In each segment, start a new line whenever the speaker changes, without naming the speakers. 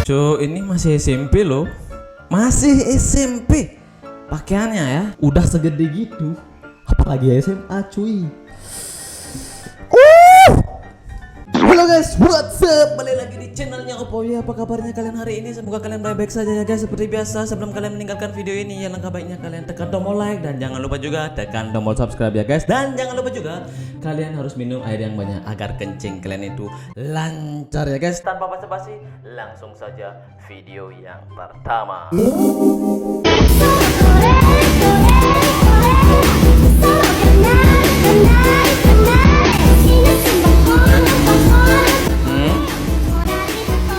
Cuk, ini masih SMP loh. Masih SMP. Pakaiannya ya udah segede gitu. Apalagi SMA cuy. Halo guys, what's up? Balik lagi di channelnya Oppo ya. Apa kabarnya kalian hari ini? Semoga kalian baik-baik saja ya guys. Seperti biasa, sebelum kalian meninggalkan video ini, ya langkah baiknya kalian tekan tombol like dan jangan lupa juga tekan tombol subscribe ya guys. Dan jangan lupa juga kalian harus minum air yang banyak agar kencing kalian itu lancar ya guys. Tanpa basa-basi, langsung saja video yang pertama.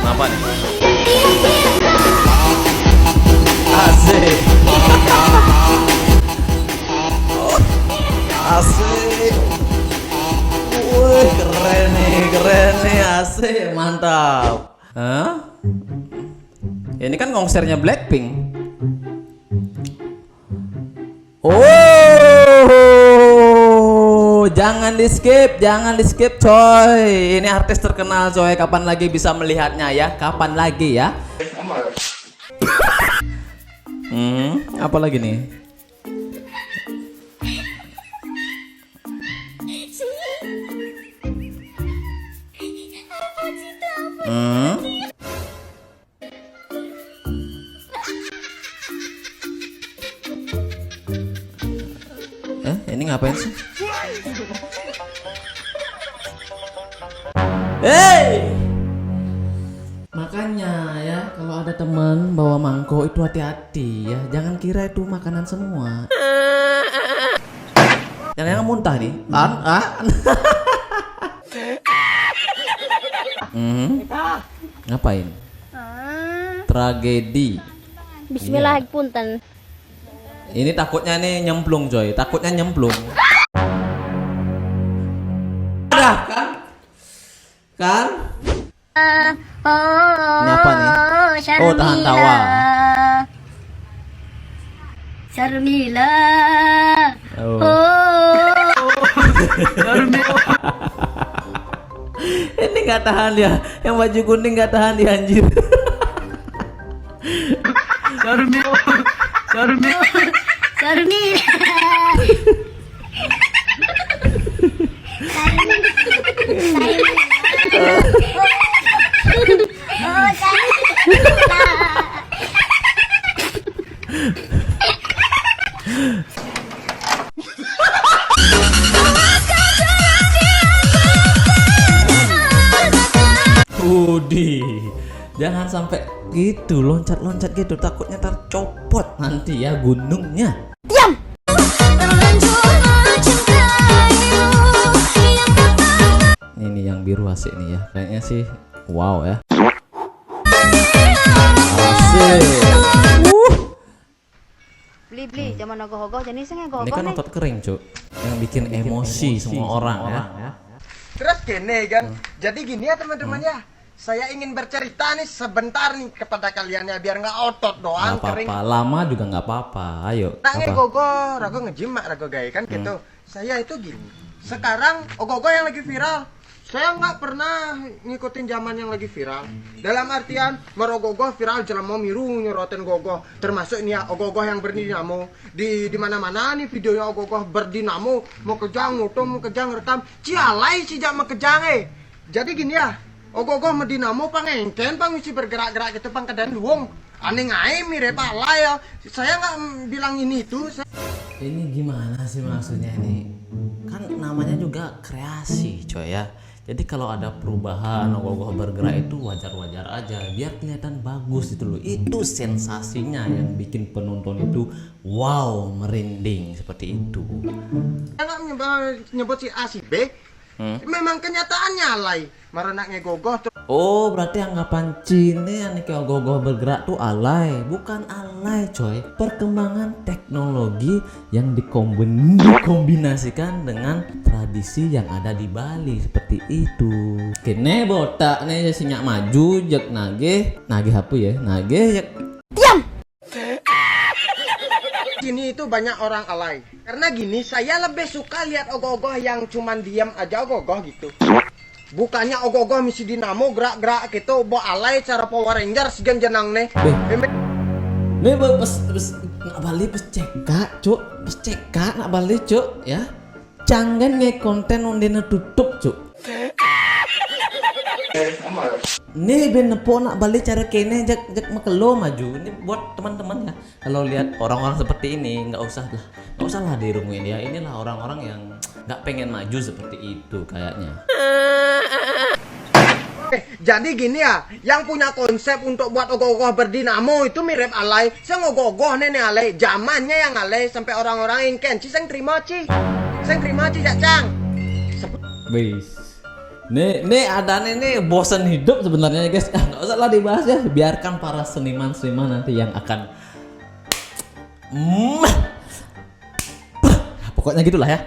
Apa nih? Asik. Asik. Wih, keren nih, asik, mantap. Hah? Ini kan konsernya Blackpink. Oh, jangan di skip coy. Ini artis terkenal coy. Kapan lagi bisa melihatnya ya? Kapan lagi ya? Apa lagi nih? Ini ngapain sih? Hey! Makanya ya, kalau ada teman bawa mangkok itu hati-hati ya. Jangan kira itu makanan semua. Jangan muntah nih. Ngapain? Tragedi.
Bismillah punten.
Ini takutnya nih nyemplung coy, takutnya nyemplung. Udah kan? Kan? Ini apa nih? Oh, tahan tawa.
Syarmila.
Ini nggak tahan dia, yang baju kuning nggak tahan dia anjir. Jangan sampai gitu loncat-loncat gitu, takutnya tercopot nanti ya gunungnya.
Diam.
Ini yang biru asik nih ya, kayaknya sih wow ya. Asik.
Beli zaman ogoh-ogoh jenisnya ogoh-ogoh.
Ini kan otot kering cuk, yang bikin emosi semua orang ya.
Terus gini kan, jadi gini ya teman-teman ya. Saya ingin bercerita nih sebentar nih kepada kalian ya, biar nggak otot doang
Gak
kering.
apa-apa, lama juga nggak apa-apa. Ayo.
Nangin
Apa?
gogo, rago ngejimak rago gay kan gitu. Saya itu gini. Sekarang ogogo yang lagi viral. Saya nggak pernah ngikutin zaman yang lagi viral. Dalam artian merogogo viral jelema miru nyorotin gogo. Termasuk ini ya ogogo yang berdinamo. Di mana-mana nih videonya ogogo berdinamo, mau kejang moto, mau kejang rekam. Cialai sih jak kejang Jadi gini ya. Ogogo medinamo pangengken pang mesti bergerak-gerak gitu pang kedan luwung. Aneh ngai mirip ala ya. Saya nggak bilang ini itu.
Ini gimana sih maksudnya ini? Kan namanya juga kreasi coy ya. Jadi kalau ada perubahan ogoh-ogoh bergerak itu wajar-wajar aja, biar kelihatan bagus itu loh. Itu sensasinya yang bikin penonton itu wow, merinding seperti itu.
Saya nggak nyebut si A si B. Memang kenyataannya alay. Merenaknya gogoh tuh.
Oh, berarti anggapan Cina nih kayak ogoh-ogoh bergerak tuh alay. Bukan alay coy, perkembangan teknologi yang dikombinasikan dengan tradisi yang ada di Bali seperti itu. Kene botak nih sinyak maju jek nagih apa ya? Nagih jek.
Diam.
Sini itu banyak orang alay. Karena gini, saya lebih suka lihat ogoh-ogoh yang cuman diam aja ogoh-ogoh gitu. Bukannya ogoh-ogoh misi dinamo gerak-gerak gitu, bawa alay cara Power Ranger segan jenang nih.
Nih pas nak balik pas cekak, cuk. Pas cekak nak balik, cuk, ya. Jangan nge konten ondena tutup, cuk. Nih ben nepo nak balik cara kene jak makelo maju. Ini buat teman-teman ya. Kalau lihat orang-orang seperti ini nggak usah lah dirumuin ya. Inilah orang-orang yang nggak pengen maju seperti itu kayaknya.
Jadi gini ya, yang punya konsep untuk buat ogoh-ogoh berdinamo itu mirip alay. Saya ngogoh-ogoh nenek alay, zamannya yang alay sampai orang-orang yang kenci saya terima ci. Saya terima ci Cang.
Wis. Nih ada nih bosan hidup sebenarnya guys. Nggak usah lah dibahas ya. Biarkan para seniman-seniman nanti yang akan pokoknya gitulah ya.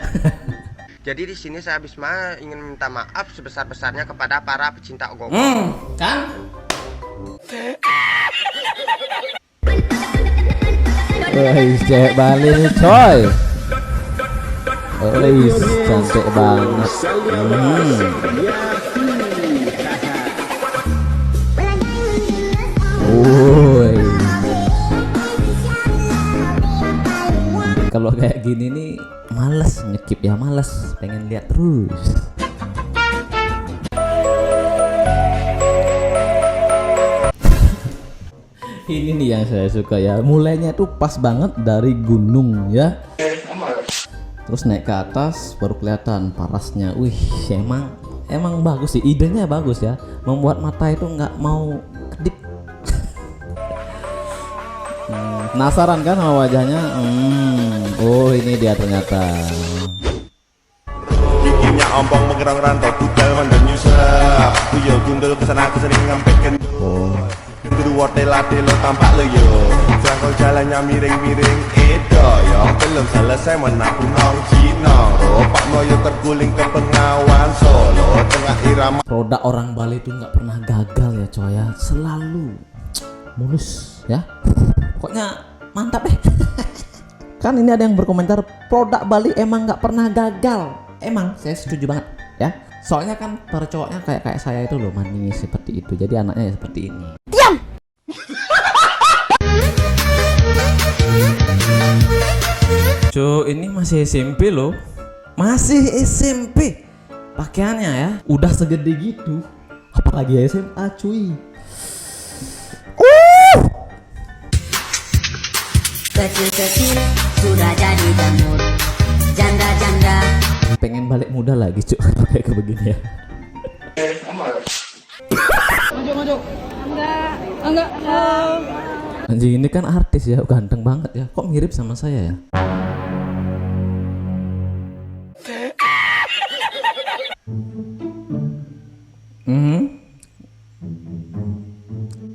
Jadi di sini saya Bisma ingin minta maaf sebesar-besarnya kepada para pecinta ogoh-ogoh.
Kan?
Wih, cek Bali nih coy. Wih, cantik banget. Woi. Kalau kayak gini nih males nyekip ya, males pengen lihat terus. Ini nih yang saya suka ya, mulainya tuh pas banget dari gunung ya, terus naik ke atas baru kelihatan parasnya. Wih, emang bagus sih, idenya bagus ya, membuat mata itu nggak mau kedip. Penasaran kan sama wajahnya? Oh ini dia ternyata.
Giginya ompong mengerang rantau budal mandang nyusap. Yo gundul kesana kesini ngampekin.
Oh.
Kedua tela-tela tampak lo yo. Jangkau jalannya miring-miring itu yo. Belum selesai menaku nong Cina. Ropak moyo terguling ke Bengawan Solo. Tengah irama.
Produk orang Bali itu nggak pernah gagal ya coy ya, selalu mulus ya. Pokoknya mantap deh. Kan ini ada yang berkomentar produk Bali emang nggak pernah gagal. Emang saya setuju banget ya. Soalnya kan para cowoknya kayak saya itu loh manis seperti itu. Jadi anaknya ya seperti ini.
Diam.
Cuk, ini masih SMP loh. Masih SMP. Pakaiannya ya udah segede gitu. Apalagi SMA cuy.
Kecil-kecil sudah jadi jamur. Janda-janda
Pengen balik muda lagi cuk. Kayak begini ya.
Enggak.
Anjing ini kan artis ya, ganteng banget ya. Kok mirip sama saya ya?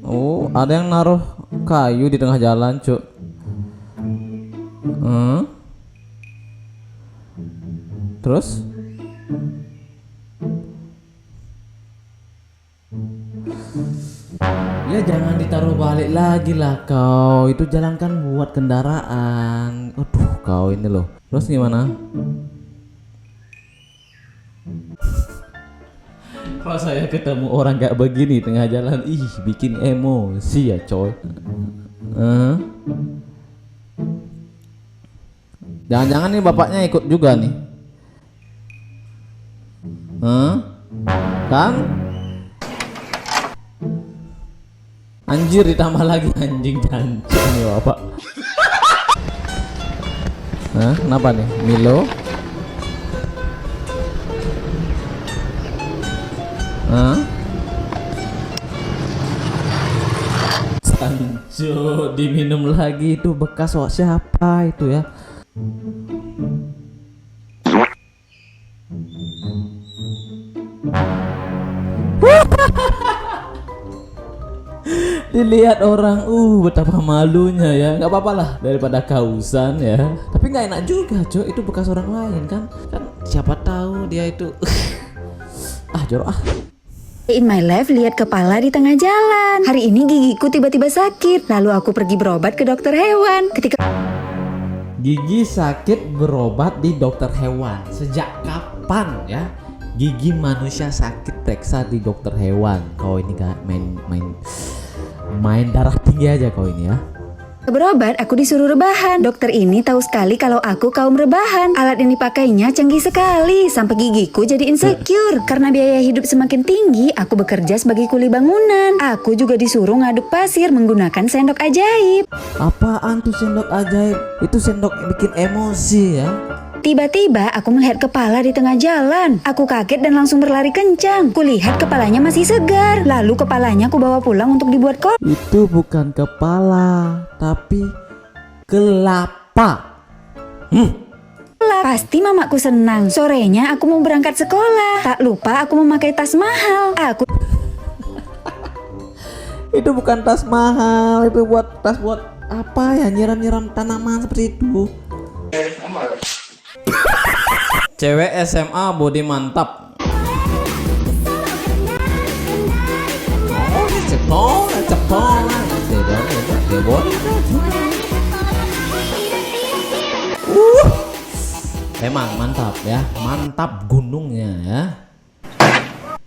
Oh, ada yang naruh kayu di tengah jalan, cuk. Terus? Ya jangan ditaruh balik lagi lah kau. Itu jalan kan buat kendaraan. Aduh kau ini loh. Terus gimana? Kalau saya ketemu orang kayak begini tengah jalan, ih bikin emosi ya coy. Jangan-jangan nih bapaknya ikut juga nih. Kan? Anjir ditambah lagi anjing jancuk nih bapak. Kenapa nih? Milo? Sanjo diminum lagi itu bekas siapa itu ya? Dilihat orang, betapa malunya ya. Nggak apa-apa lah daripada kausan ya. Tapi nggak enak juga, Cok. Itu bekas orang lain kan siapa tahu dia itu jorok.
In my life lihat kepala di tengah jalan. Hari ini gigiku tiba-tiba sakit. Lalu aku pergi berobat ke dokter hewan. Ketika
gigi sakit berobat di dokter hewan. Sejak kapan ya?
Gigi manusia sakit periksa di dokter hewan. Kau ini gak main darah tinggi aja kau ini ya.
Berobat, aku disuruh rebahan. Dokter ini tahu sekali kalau aku kaum rebahan. Alat yang dipakainya canggih sekali, sampai gigiku jadi insecure. Karena biaya hidup semakin tinggi, aku bekerja sebagai kuli bangunan. Aku juga disuruh ngaduk pasir menggunakan sendok ajaib.
Apaan tuh sendok ajaib? Itu sendok yang bikin emosi ya.
Tiba-tiba aku melihat kepala di tengah jalan. Aku kaget dan langsung berlari kencang. Kulihat kepalanya masih segar. Lalu kepalanya aku bawa pulang untuk dibuat kopi.
Itu bukan kepala, tapi kelapa.
Pasti mamaku senang. Sorenya aku mau berangkat sekolah. Tak lupa aku memakai tas mahal.
Itu bukan tas mahal, itu tas buat apa ya, nyiram-nyiram tanaman seperti itu. Cewek SMA body mantap. Oh, cepol. Emang mantap ya, mantap gunungnya ya.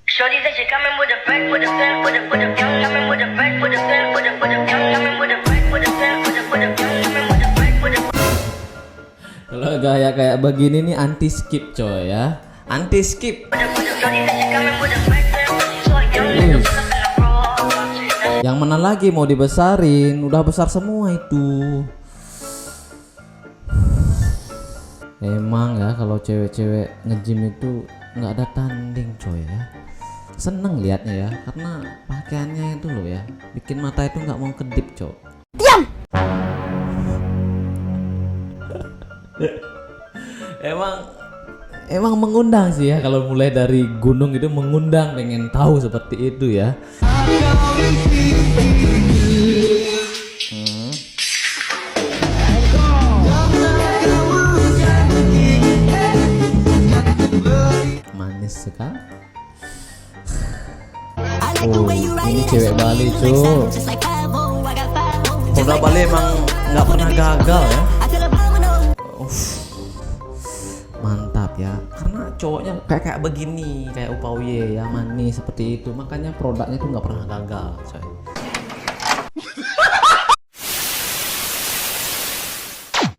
Shorty said she coming with a bag, with a gun, with a gun, coming with a bag, with a gun, with a gun, coming with a bag, with a gun, with a gun, coming with a bag, with a.
Kalau gaya kayak begini nih anti skip coy ya, anti skip. Yang mana lagi mau dibesarin, udah besar semua itu. Emang ya kalau cewek-cewek nge-gym itu nggak ada tanding coy ya. Seneng liatnya ya, karena pakaiannya itu loh ya, bikin mata itu nggak mau kedip coy.
Diam!
Emang mengundang sih ya, kalau mulai dari gunung itu mengundang, pengen tahu seperti itu ya. Manis sekali. Oh, ini cewek Bali cuy.
Polda Bali emang nggak pernah gagal ya.
Mantap ya, karena cowoknya kayak begini, kayak Upauye ya, manis seperti itu, makanya produknya tuh nggak pernah gagal coy.